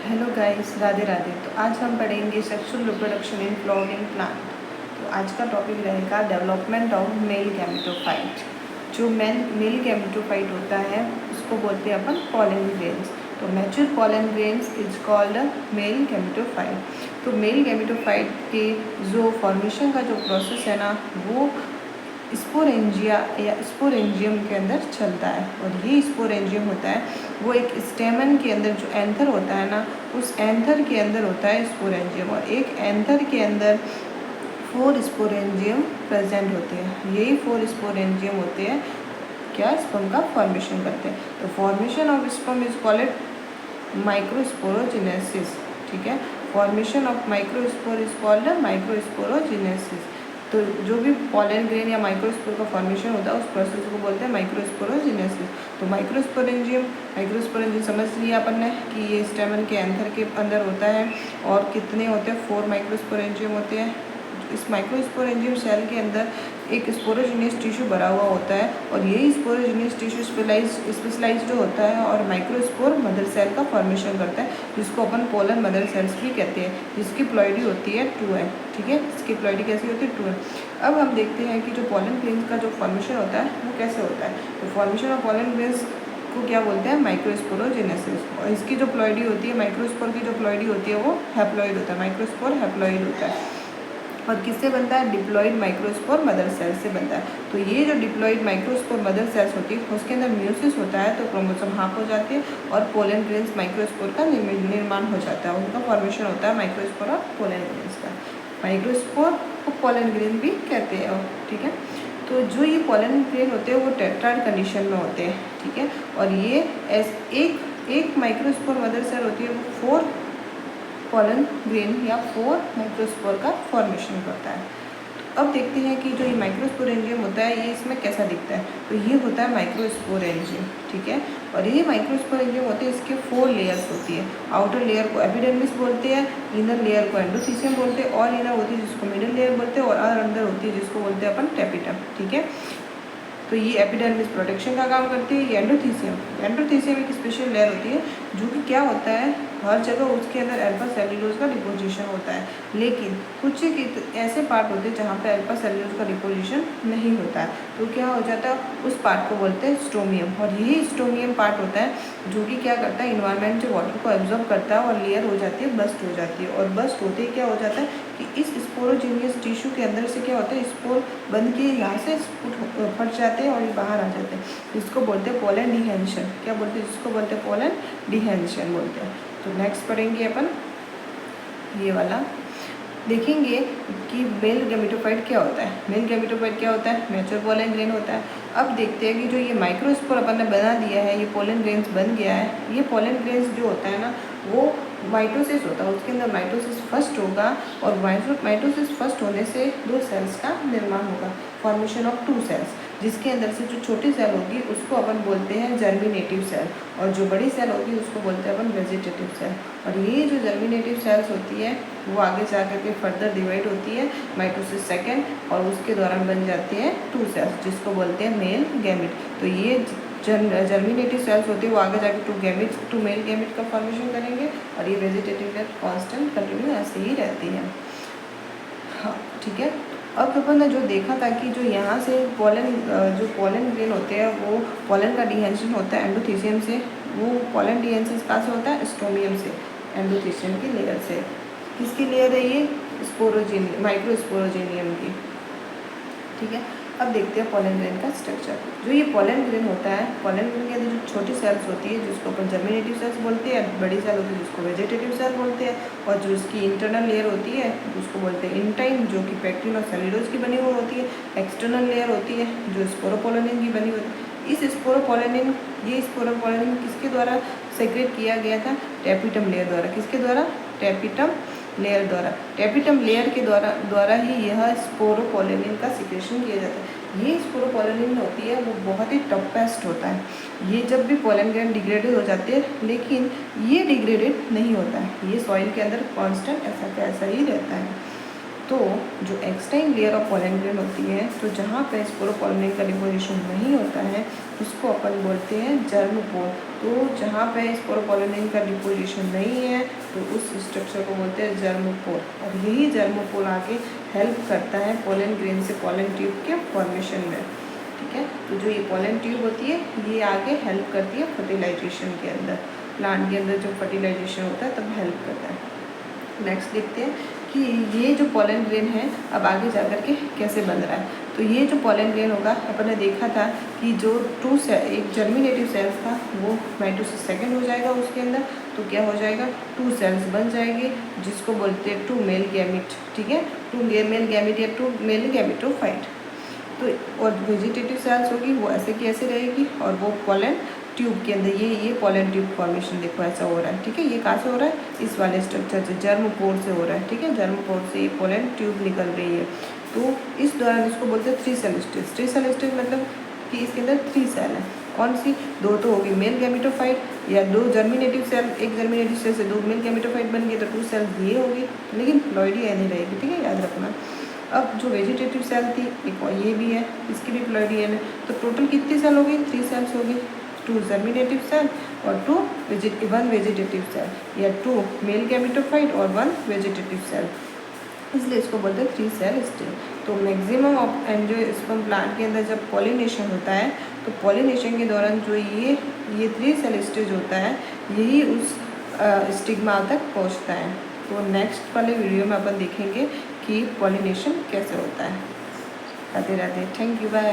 Hello guys, Radhe Radhe. तो आज हम पढ़ेंगे sexual reproduction in flowering plant. तो आज का टॉपिक रहेगा डेवलपमेंट ऑफ मेल गैमेटोफाइट। जो मेल गैमेटोफाइट होता है उसको बोलते हैं अपन पॉलन ग्रेन्स। तो mature pollen grains is called male gametophyte. तो मेल गैमेटोफाइट के जो फॉर्मेशन का जो प्रोसेस है ना, वो स्पोरेंजिया या स्पोरेंजियम के अंदर चलता है। और ये स्पोरेंजियम होता है वो एक स्टेमन के अंदर जो एंथर होता है ना, उस एंथर के अंदर होता है स्पोरेंजियम। और एक एंथर के अंदर 4 स्पोरेंजियम प्रेजेंट होते हैं। यही 4 स्पोरेंजियम होते हैं क्या स्पर्म का फॉर्मेशन करते हैं। तो formation of sperm is called microsporogenesis. ठीक है, formation of microspore is called microsporogenesis. तो जो भी पॉलन ग्रेन या माइक्रोस्पोर का फॉर्मेशन होता है उस प्रोसेस को बोलते हैं माइक्रोस्पोरोजेनेसिस। तो माइक्रोस्पोरेंजियम समझ लिया अपन ने कि ये स्टेमन के एंथर के अंदर होता है। और कितने होते हैं? 4 माइक्रोस्पोरेंजियम होते हैं। इस माइक्रोस्पोरेंजियम सेल के अंदर एक स्पोरोजिनियस टिश्यू भरा हुआ होता है और यही स्पोरोजिनियस टिश्यू स्पेशलाइज्ड होता है और माइक्रोस्पोर मदर सेल का फॉर्मेशन करता है, जिसको अपन पोलन मदर सेल्स भी कहते हैं, जिसकी प्लॉइडी होती है 2n। ठीक है, इसकी प्लॉइडी कैसी होती है? 2n। अब हम देखते हैं कि जो पोलन ग्रेन्स का जो फॉर्मेशन होता है वो कैसे होता है। तो फॉर्मेशन ऑफ पोलन ग्रेन्स को क्या बोलते हैं? माइक्रोस्पोरोजेनेसिस। और इसकी जो प्लॉइडी होती है, माइक्रोस्पोर की जो प्लॉइडी होती है वो हैप्लॉइड होता है। माइक्रोस्पोर हैप्लॉइड होता है। और किससे बनता है? डिप्लॉइड माइक्रोस्पोर मदर सेल से बनता है। तो ये जो डिप्लॉइड माइक्रोस्पोर मदर सेल्स होती है उसके अंदर म्यूसिस होता है, तो क्रोमोसोम हाफ हो जाते हैं और पोलन ग्रेन्स माइक्रोस्पोर का निर्माण हो जाता है। उनका फॉर्मेशन होता है माइक्रोस्पोर और पोलन ग्रेन्स का। माइक्रोस्पोर को पोलन ग्रेन भी कहते हैं। ठीक है, तो जो ये पोलन ग्रेन होते हैं वो टेट्राड कंडीशन में होते हैं। ठीक है, और ये एक माइक्रोस्पोर मदर सेल होती है वो 4 पोलन ग्रेन या 4 माइक्रोस्पोर का फॉर्मेशन करता है। तो अब देखते हैं कि जो ये माइक्रोस्पोरेंजियम होता है ये इसमें कैसा दिखता है। तो ये होता है माइक्रोस्पोरेंजियम। ठीक है, और ये माइक्रोस्पोरेंजियम होते हैं, इसके 4 लेयर्स होती है। आउटर लेयर को एपिडर्मिस बोलते हैं, इनर लेयर को एंडोथीसियम बोलते हैं, और इनर होती है जिसको मिडिल लेयर बोलते हैं, और अंदर होती है जिसको बोलते हैं अपन टेपिटम। ठीक है, तो ये एपिडर्मिस प्रोटेक्शन का काम करती है। ये एंडोथीसियम एक स्पेशल लेयर होती है जो कि क्या होता है, हर जगह उसके अंदर अल्फा सेल्यूलोज का डिपोजिशन होता है, लेकिन कुछ ऐसे पार्ट होते हैं जहाँ पे अल्फा सेल्यूलोज का डिपोजिशन नहीं होता है। तो क्या हो जाता है, उस पार्ट को बोलते हैं स्टोमियम। और यही स्टोमियम पार्ट होता है जो कि क्या करता है, इन्वायरमेंट से वाटर को एब्जॉर्ब करता है और लेयर हो जाती है, बस्ट हो जाती है। और बस्ट होते ही क्या हो जाता है कि इस स्पोरोजेनियस टिश्यू के अंदर से क्या होता है, स्पोर बन के यहाँ से फट जाते हैं और ये बाहर आ जाते हैं। इसको बोलते हैं पोलन डिहेंशन। क्या बोलते हैं? जिसको बोलते हैं पोलन डिहेंशन बोलते हैं। तो नेक्स्ट पढ़ेंगे अपन ये वाला, देखेंगे कि मेल गैमेटोफाइट क्या होता है। मेल गैमेटोफाइट क्या होता है? मैच्योर पोलन ग्रेन होता है। अब देखते हैं कि जो ये माइक्रोस्पोर अपन ने बना दिया है, ये पोलन ग्रेन्स बन गया है। ये पोलन ग्रेन्स जो होता है ना वो माइटोसिस होता है, उसके अंदर माइटोसिस फर्स्ट होगा और माइटोसिस फर्स्ट होने से 2 सेल्स का निर्माण होगा, फॉर्मेशन ऑफ 2 सेल्स, जिसके अंदर से जो छोटी सेल होगी उसको अपन बोलते हैं जर्मिनेटिव सेल, और जो बड़ी सेल होगी उसको बोलते हैं अपन वेजिटेटिव सेल। और ये जो जर्मिनेटिव सेल्स होती है वो आगे जा करके फर्दर डिवाइड होती है माइटोसिस सेकेंड, और उसके दौरान बन जाती है 2 सेल्स जिसको बोलते हैं मेल गैमेट। तो ये जर्मिनेटिव सेल्स होती है वो आगे जाके 2 मेल गैमेट का फॉर्मेशन करेंगे, और ये वेजिटेटिव सेल कांस्टेंट कंटिन्यू ऐसे ही रहती है। हाँ, ठीक है। अब अपन ने जो देखा था कि जो यहाँ से जो पोलन ग्रेन होते हैं वो पोलन का डिहेंशन होता है एंडोथीसियम से। वो पोलन डिहेंशन कहाँ से होता है? स्टोमियम से, एंडोथीसियम की लेयर से। किसकी लेयर है ये? माइक्रोस्पोरोजेनियम की। ठीक है, अब देखते हैं पोलन ग्रेन का स्ट्रक्चर। जो ये पोलन ग्रेन होता है, पोलन ग्रेन के अंदर जो छोटी सेल्स होती है जिसको अपन जर्मिनेटिव सेल्स बोलते हैं, बड़ी सेल होती है जिसको वेजिटेटिव सेल बोलते हैं, और जो इसकी इंटरनल लेयर होती है उसको बोलते हैं इंटाइन, जो कि पैक्टिन और सेल्यूलोज की बनी हुई होती है। एक्सटर्नल लेयर होती है जो स्पोरोपोलिन की बनी होती है। ये स्पोरोपोलिन किसके द्वारा सेक्रेट किया गया था? टेपिटम लेयर द्वारा। किसके द्वारा? टेपिटम लेयर द्वारा। टेपिटम लेयर के द्वारा ही यह स्पोरोपोलिन का सिक्रेशन किया जाता है। ये स्पोरोपोलिन होती है वो बहुत ही टफेस्ट होता है। ये जब भी पोलन ग्रेन डिग्रेडेड हो जाते हैं, लेकिन ये डिग्रेडेड नहीं होता है, ये सॉइल के अंदर कांस्टेंट ऐसा का ऐसा ही रहता है। तो जो एक्सटाइन लेयर ऑफ पोलन ग्रेन होती है, तो जहाँ पे स्पोरोपोलिन का डिपोजिशन नहीं होता है उसको अपन बोलते हैं जर्म पोल। तो जहाँ पे स्पोरोपोलिन का डिपोजिशन नहीं है तो उस स्ट्रक्चर को बोलते हैं जर्म पोल। और यही जर्म पोल आगे हेल्प करता है पोलन ग्रेन से पोलन ट्यूब के फॉर्मेशन में। ठीक है, तो जो ये पोलन ट्यूब होती है ये आगे हेल्प करती है फर्टिलाइजेशन के अंदर, प्लांट के अंदर जब फर्टिलाइजेशन होता है तब हेल्प करता है। नेक्स्ट देखते हैं कि ये जो पोलन ग्रेन है अब आगे जा कर के कैसे बन रहा है। तो ये जो पोलन ग्रेन होगा, अपन ने देखा था कि जो एक जर्मिनेटिव सेल्स था वो माइटोसिस सेकंड हो जाएगा उसके अंदर, तो क्या हो जाएगा 2 सेल्स बन जाएंगे जिसको बोलते हैं 2 मेल गैमिट। ठीक है, 2 मेल गैमिट या 2 मेल गैमिटोफाइट। तो और वेजिटेटिव सेल्स होगी वो ऐसे की ऐसे रहेगी, और वो पोलन ट्यूब के अंदर ये पोलन ट्यूब फॉर्मेशन देखो ऐसा हो रहा है। ठीक है, ये कहाँ से हो रहा है, इस वाले स्ट्रक्चर से जर्म पोर से हो रहा है। ठीक है, जर्म पोर से ये पोलन ट्यूब निकल रही है। तो इस दौरान इसको बोलते हैं 3 सेल स्टेज। 3 सेल स्टेज मतलब कि इसके अंदर 3 सेल है। कौन सी, 2 तो होगी मेल गैमिटोफाइट, या 2 जर्मिनेटिव सेल, एक जर्मिनेटिव सेल से 2 मेल गैमिटोफाइट बन गई तो 2 सेल्स ये होगी, लेकिन प्लॉइडी नहीं रहेगी। ठीक है, याद रखना। अब जो वेजिटेटिव सेल थी एक और ये भी है, इसकी भी प्लॉइडी है, तो टोटल कितनी सेल होगी, 3 सेल्स होगी। 2 जर्मिनेटिव सेल और 1 वेजिटेटिव सेल, या 2 मेल गैमिटोफाइट और 1 वेजिटेटिव सेल, इसलिए इसको बोलते हैं 3 सेल स्टेज। तो मैक्सिमम ऑफ एंजियोस्पर्म प्लांट के अंदर जब पॉलिनेशन होता है तो पॉलिनेशन के दौरान जो ये 3 सेल स्टेज होता है यही उस स्टिग्मा तक पहुंचता है। तो नेक्स्ट वाले वीडियो में अपन देखेंगे कि पॉलिनेशन कैसे होता है। Radhe Radhe, thank you, bye.